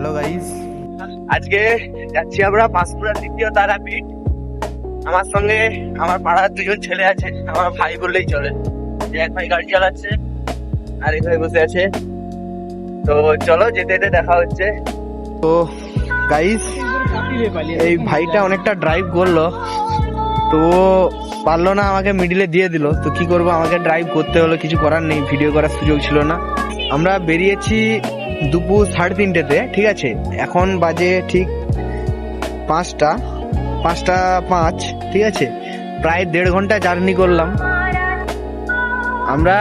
Hello guys, আজকে যাচ্ছি আমরা পাঁশকুড়ার দ্বিতীয় তারাপীঠ। আমার সঙ্গে আমার পাড়ার দুজন ছেলে আছে, আমার ভাই বললেই চলে। এক ভাই গাড়ি চালাচ্ছে আর এক ভাই বসে আছে। তো চলো যেতে যেতে দেখা হচ্ছে। তো গাইস, এই ভাইটা অনেকটা ড্রাইভ করলো, তো পারলো না, আমাকে মিডিলে দিয়ে দিল। তো কি করবো, আমাকে ড্রাইভ করতে হলো, কিছু করার নেই, ভিডিও করার সুযোগ ছিল না। আমরা বেরিয়েছি দুপুর 3:30-তে, ঠিক আছে। এখন বাজে ঠিক 5:05, ঠিক আছে। প্রায় 1.5 ঘন্টা জার্নি করলাম। আমরা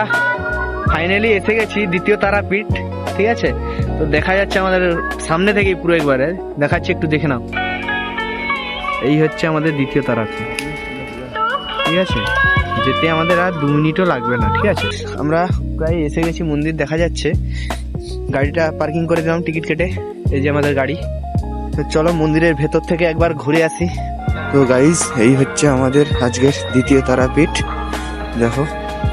ফাইনালি এসে গেছি দ্বিতীয় তারাপীঠ, ঠিক আছে। তো দেখা যাচ্ছে আমাদের সামনে থেকেই পুরো, একবারে দেখাচ্ছি, একটু দেখে নাও। এই হচ্ছে আমাদের দ্বিতীয় তারাপীঠ, ঠিক আছে। যেতে আমাদের আর 2 মিনিটও লাগবে না, ঠিক আছে। আমরা প্রায় এসে গেছি, মন্দির দেখা যাচ্ছে। গাড়িটা পার্কিং করে দিলাম টিকিট কেটে, এই যে আমাদের গাড়ি। তো চলো মন্দিরের ভেতর থেকে একবার ঘুরে আসি। তো গাইস, এই হচ্ছে আমাদের আজকের দ্বিতীয় তারাপীঠ। দেখো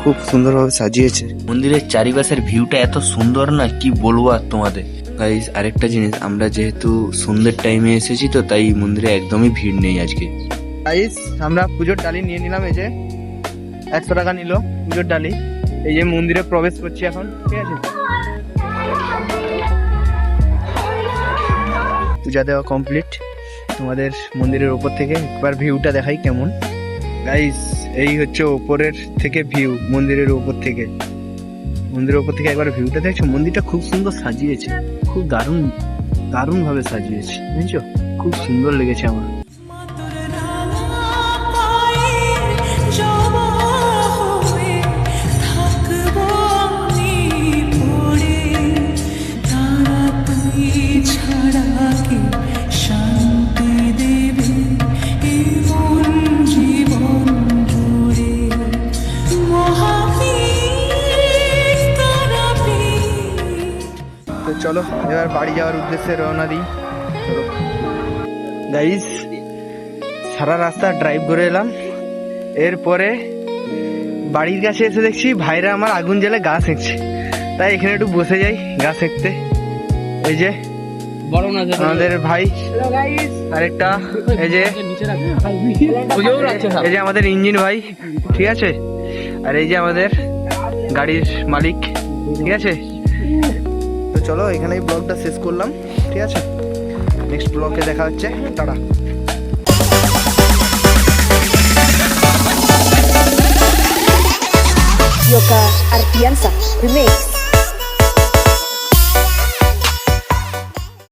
খুব সুন্দরভাবে সাজিয়েছে। মন্দিরের চারিপাশের ভিউটা এত সুন্দর না, কি বলবো আর তোমাদের। গাইস, আরেকটা জিনিস, আমরা যেহেতু সন্ধ্যের টাইমে এসেছি, তো তাই মন্দিরে একদমই ভিড় নেই আজকে। গাইস, আমরা পুজোর ডালি নিয়ে নিলাম। এই যে 100 টাকা নিল পুজোর ডালি। এই যে মন্দিরে প্রবেশ করছি এখন, ঠিক আছে। পূজা দেওয়া কমপ্লিট। তোমাদের মন্দিরের ওপর থেকে একবার ভিউটা দেখাই কেমন। গাইস, এই হচ্ছে ওপরের থেকে ভিউ, মন্দিরের ওপর থেকে। মন্দিরের ওপর থেকে একবার ভিউটা দেখছো। মন্দিরটা খুব সুন্দর সাজিয়েছে, খুব দারুণ ভাবে সাজিয়েছে, বুঝছো। খুব সুন্দর লেগেছে আমার। তো চলো এবার বাড়ি যাওয়ার উদ্দেশ্যে রওনা দিই। চলো গাইস, সারা রাস্তা ড্রাইভ করে এলাম। এরপরে বাড়ির কাছে এসে দেখছি ভাইরা আমার আগুন জ্বালে গা সেঁকছে। তাই এখানে একটু বসে যাই গা সেঁকতে। এই যে আমাদের ভাই, আরেকটা এই যে আমাদের ইঞ্জিন ভাই, ঠিক আছে। আর এই যে আমাদের গাড়ির মালিক, ঠিক আছে। তো চলো এখানেই ব্লগটা শেষ করলাম, ঠিক আছে। নেক্সট ব্লগে দেখা হচ্ছে, টাটা। Yoka Artiansa Remix.